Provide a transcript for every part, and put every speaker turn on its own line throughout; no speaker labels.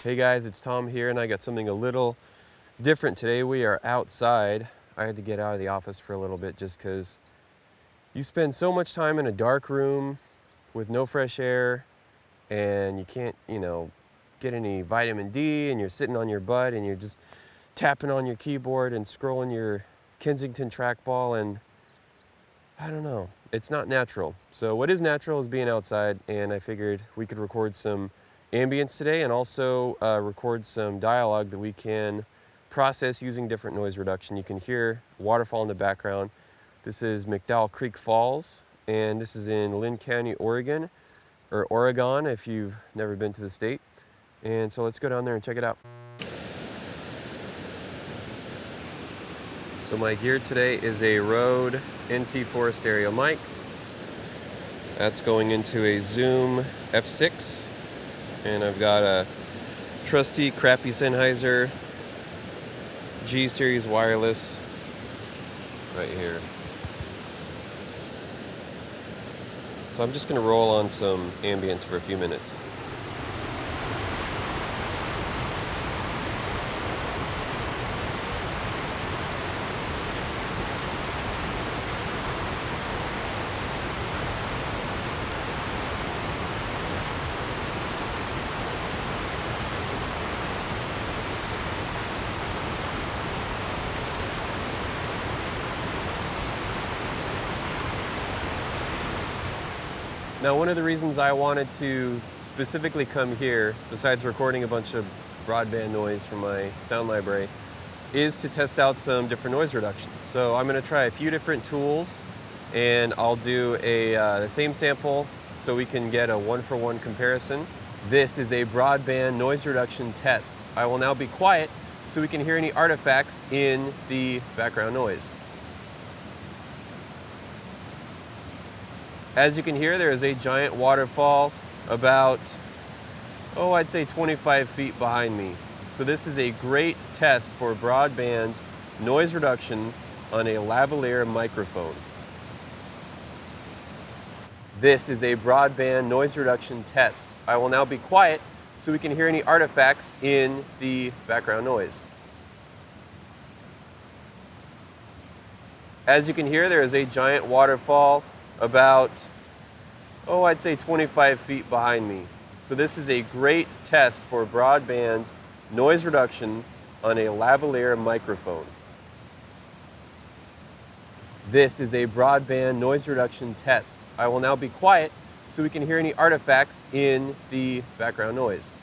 Hey guys, it's Tom here, and I got something a little different today. We are outside. I had to get out of the office for a little bit just because you spend so much time in a dark room with no fresh air, and you can't, get any vitamin D, and you're sitting on your butt and you're just tapping on your keyboard and scrolling your Kensington trackball, and I don't know, it's not natural. So what is natural is being outside, and I figured we could record some ambience today and also record some dialogue that we can process using different noise reduction. You can hear waterfall in the background. This is McDowell Creek Falls, and this is in Lynn County, Oregon, or Oregon if you've never been to the state. And so let's go down there and check it out. So my gear today is a Rode NT4 stereo mic. That's going into a Zoom F6. And I've got a trusty, crappy Sennheiser G3 wireless right here. So I'm just going to roll on some ambience for a few minutes. Now, one of the reasons I wanted to specifically come here, besides recording a bunch of broadband noise from my sound library, is to test out some different noise reduction. So I'm going to try a few different tools, and I'll do the same sample so we can get a one-for-one comparison. This is a broadband noise reduction test. I will now be quiet so we can hear any artifacts in the background noise. As you can hear, there is a giant waterfall about, I'd say 25 feet behind me. So this is a great test for broadband noise reduction on a lavalier microphone. This is a broadband noise reduction test. I will now be quiet so we can hear any artifacts in the background noise. As you can hear, there is a giant waterfall about, I'd say 25 feet behind me. So this is a great test for broadband noise reduction on a lavalier microphone. This is a broadband noise reduction test. I will now be quiet so we can hear any artifacts in the background noise.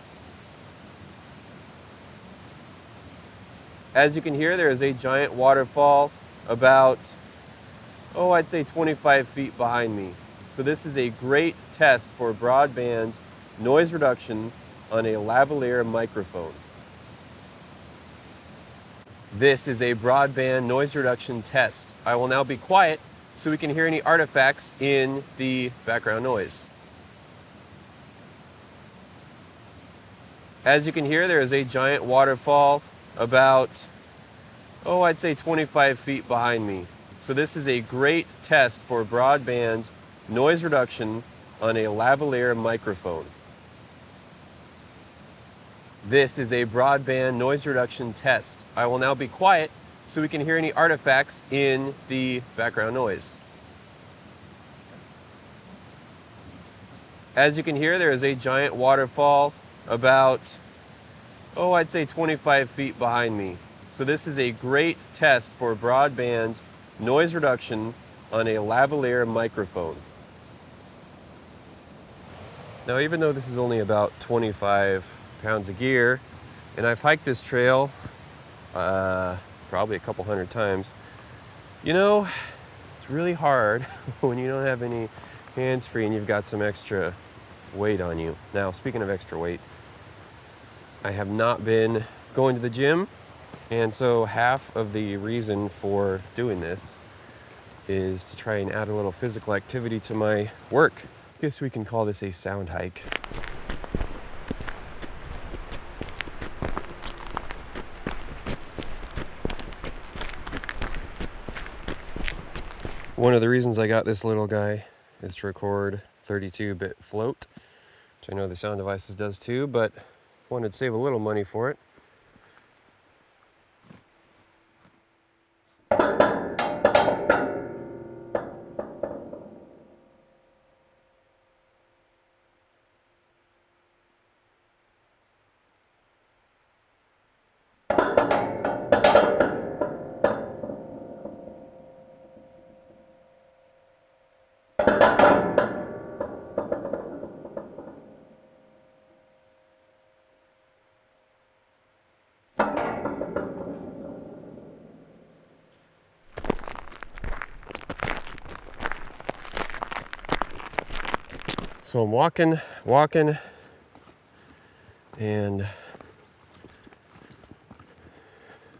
As you can hear, there is a giant waterfall about, I'd say 25 feet behind me. So this is a great test for broadband noise reduction on a lavalier microphone. This is a broadband noise reduction test. I will now be quiet so we can hear any artifacts in the background noise. As you can hear, there is a giant waterfall about, I'd say 25 feet behind me. So this is a great test for broadband noise reduction on a lavalier microphone. This is a broadband noise reduction test. I will now be quiet so we can hear any artifacts in the background noise. As you can hear, there is a giant waterfall about, I'd say 25 feet behind me. So this is a great test for broadband noise reduction on a lavalier microphone. Now, even though this is only about 25 pounds of gear, and I've hiked this trail probably a couple hundred times, it's really hard when you don't have any hands-free and you've got some extra weight on you. Now, speaking of extra weight, I have not been going to the gym, and so half of the reason for doing this is to try and add a little physical activity to my work. I guess we can call this a sound hike. One of the reasons I got this little guy is to record 32-bit float, which I know the Sound Devices does too, but Wanted to save a little money for it. So I'm walking, and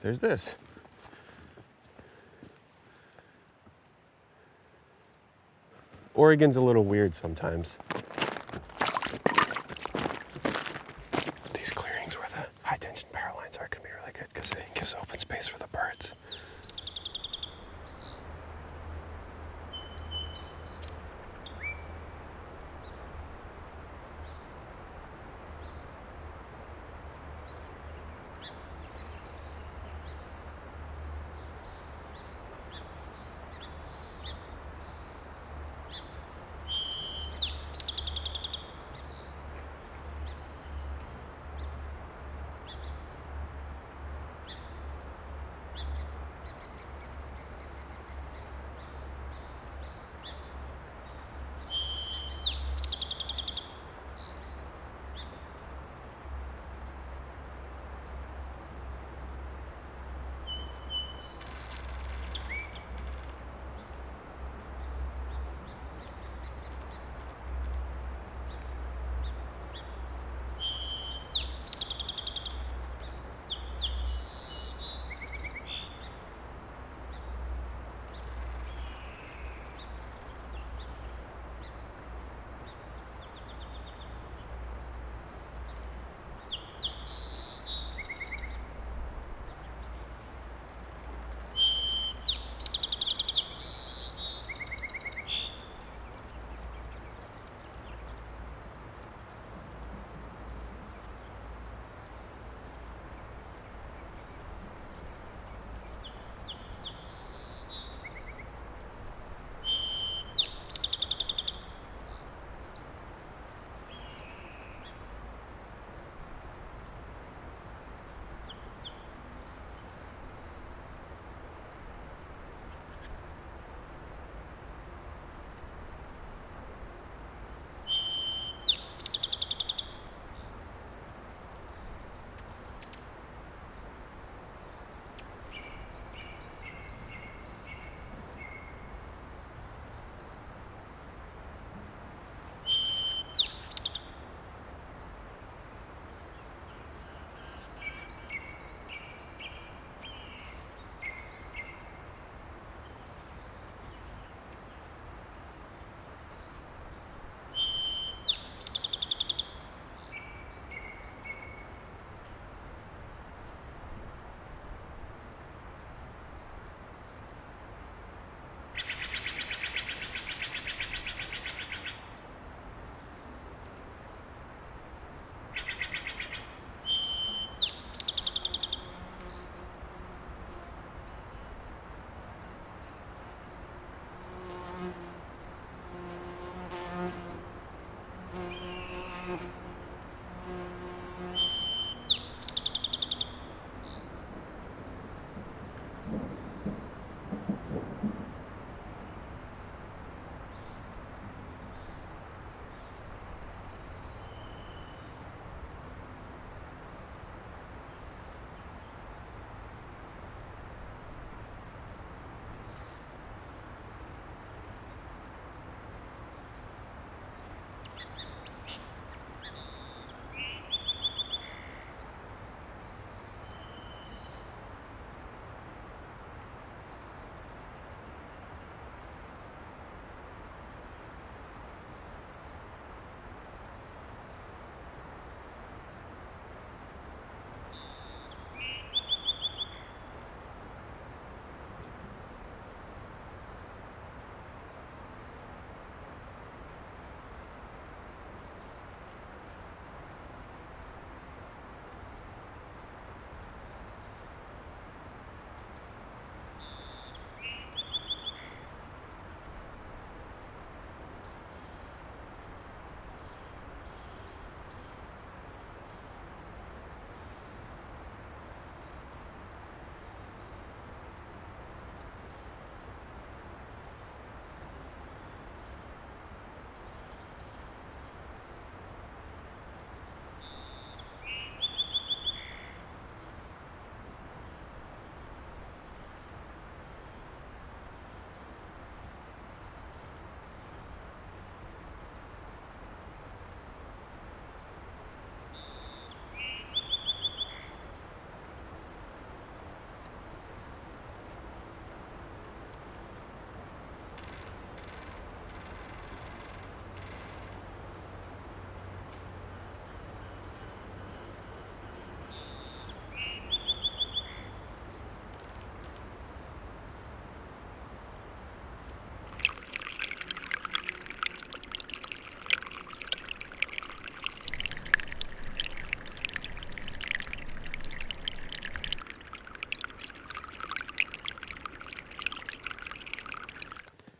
there's this. Oregon's a little weird sometimes. These clearings where the high tension power lines are can be really good because it gives open space for the birds.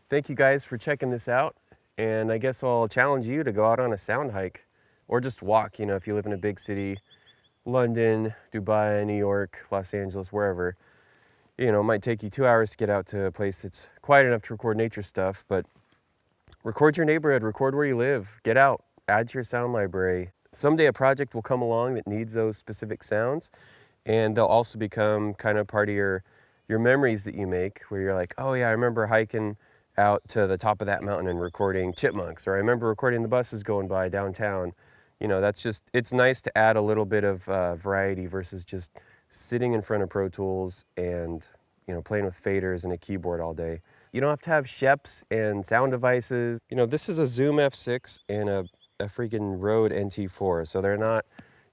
thank you guys for checking this out. And I guess I'll challenge you to go out on a sound hike or just walk, if you live in a big city, London, Dubai, New York, Los Angeles, wherever. It might take you 2 hours to get out to a place that's quiet enough to record nature stuff, but record your neighborhood, record where you live, get out, add to your sound library. Someday a project will come along that needs those specific sounds, and they'll also become kind of part of your memories that you make, where you're like, oh yeah, I remember hiking out to the top of that mountain and recording chipmunks, or I remember recording the buses going by downtown. It's nice to add a little bit of variety versus just sitting in front of Pro Tools and playing with faders and a keyboard all day. You don't have to have Sheps and sound devices. This is a Zoom F6 and a freaking Rode NT4, so they're not,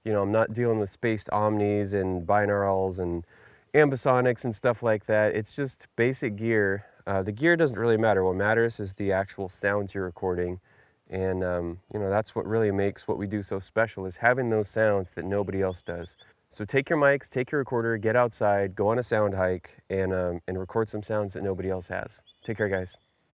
I'm not dealing with spaced omnis and binaurals and ambisonics and stuff like that. It's just basic gear. The gear doesn't really matter. What matters is the actual sounds you're recording. And, that's what really makes what we do so special, is having those sounds that nobody else does. So take your mics, take your recorder, get outside, go on a sound hike, and record some sounds that nobody else has. Take care, guys.